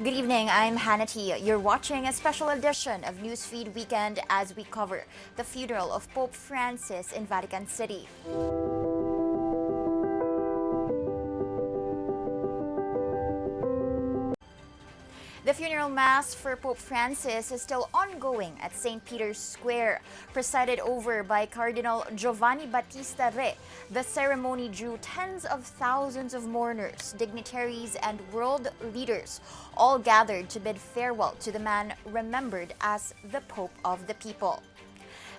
Good evening, I'm Hannity. You're watching a special edition of Newsfeed Weekend as we cover the funeral of Pope Francis in Vatican City. The funeral mass for Pope Francis is still ongoing at St. Peter's Square, presided over by Cardinal Battista. The ceremony drew tens of thousands of mourners, dignitaries, and world leaders, all gathered to bid farewell to the man remembered as the Pope of the People.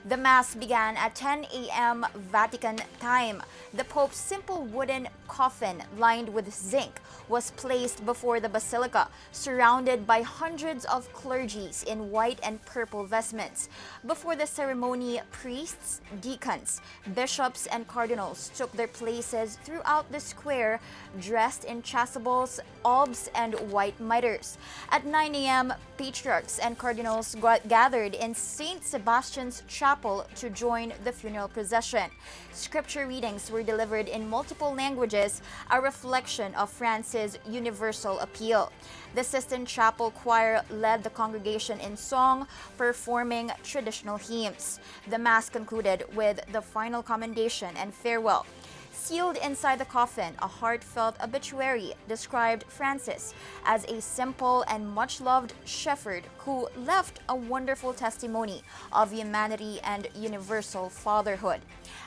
The Mass began at 10 a.m. Vatican time. The Pope's simple wooden coffin lined with zinc was placed before the Basilica, surrounded by hundreds of clergies in white and purple vestments. Before the ceremony, priests, deacons, bishops, and cardinals took their places throughout the square, dressed in chasubles, albs, and white mitres. At 9 a.m., patriarchs and cardinals gathered in St. Sebastian's Chapel to join the funeral procession. Scripture readings were delivered in multiple languages, a reflection of France's universal appeal. The Sistine Chapel choir led the congregation in song, performing traditional hymns. The Mass concluded with the final commendation and farewell. Sealed inside the coffin, a heartfelt obituary described Francis as a simple and much-loved shepherd who left a wonderful testimony of humanity and universal fatherhood.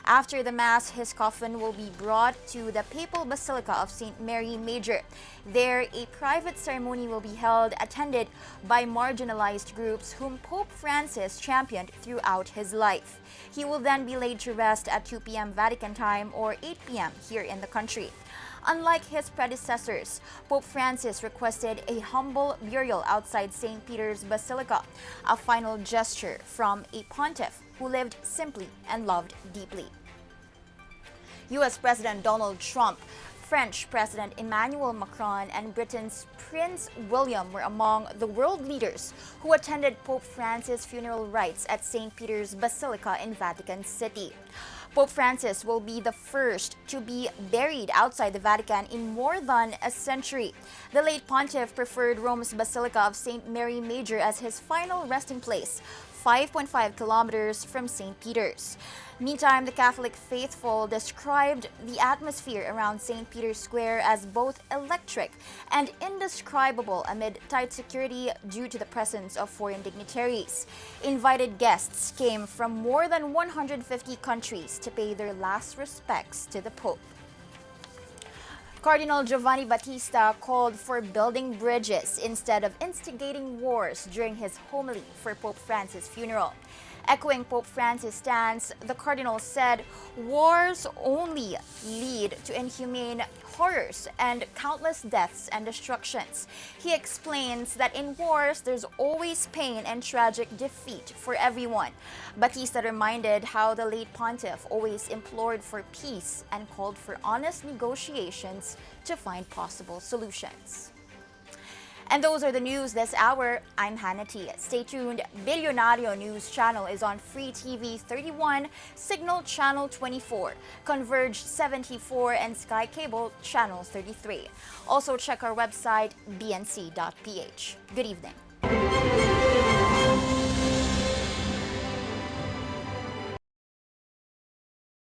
After the Mass, his coffin will be brought to the Papal Basilica of St. Mary Major. There, a private ceremony will be held, attended by marginalized groups whom Pope Francis championed throughout his life. He will then be laid to rest at 2 p.m. Vatican time or 8 p.m. here in the country. Unlike his predecessors, Pope Francis requested a humble burial outside St. Peter's Basilica, a final gesture from a pontiff who lived simply and loved deeply. U.S. President Donald Trump, French President Emmanuel Macron, and Britain's Prince William were among the world leaders who attended Pope Francis' funeral rites at St. Peter's Basilica in Vatican City. Pope Francis will be the first to be buried outside the Vatican in more than a century. The late pontiff preferred Rome's Basilica of St. Mary Major as his final resting place, 5.5 kilometers from St. Peter's. Meantime, the Catholic faithful described the atmosphere around St. Peter's Square as both electric and indescribable amid tight security due to the presence of foreign dignitaries. Invited guests came from more than 150 countries to pay their last respects to the Pope. Cardinal Battista called for building bridges instead of instigating wars during his homily for Pope Francis' funeral. Echoing Pope Francis' stance, the cardinal said wars only lead to inhumane horrors and countless deaths and destructions. He explains that in wars, there's always pain and tragic defeat for everyone. Battista reminded how the late pontiff always implored for peace and called for honest negotiations to find possible solutions. And those are the news this hour. I'm Hannity. Stay tuned. Bilyonario News Channel is on Free TV 31, Cignal Channel 24, Converge 74, and SkyCable Channel 33. Also check our website, bnc.ph. Good evening.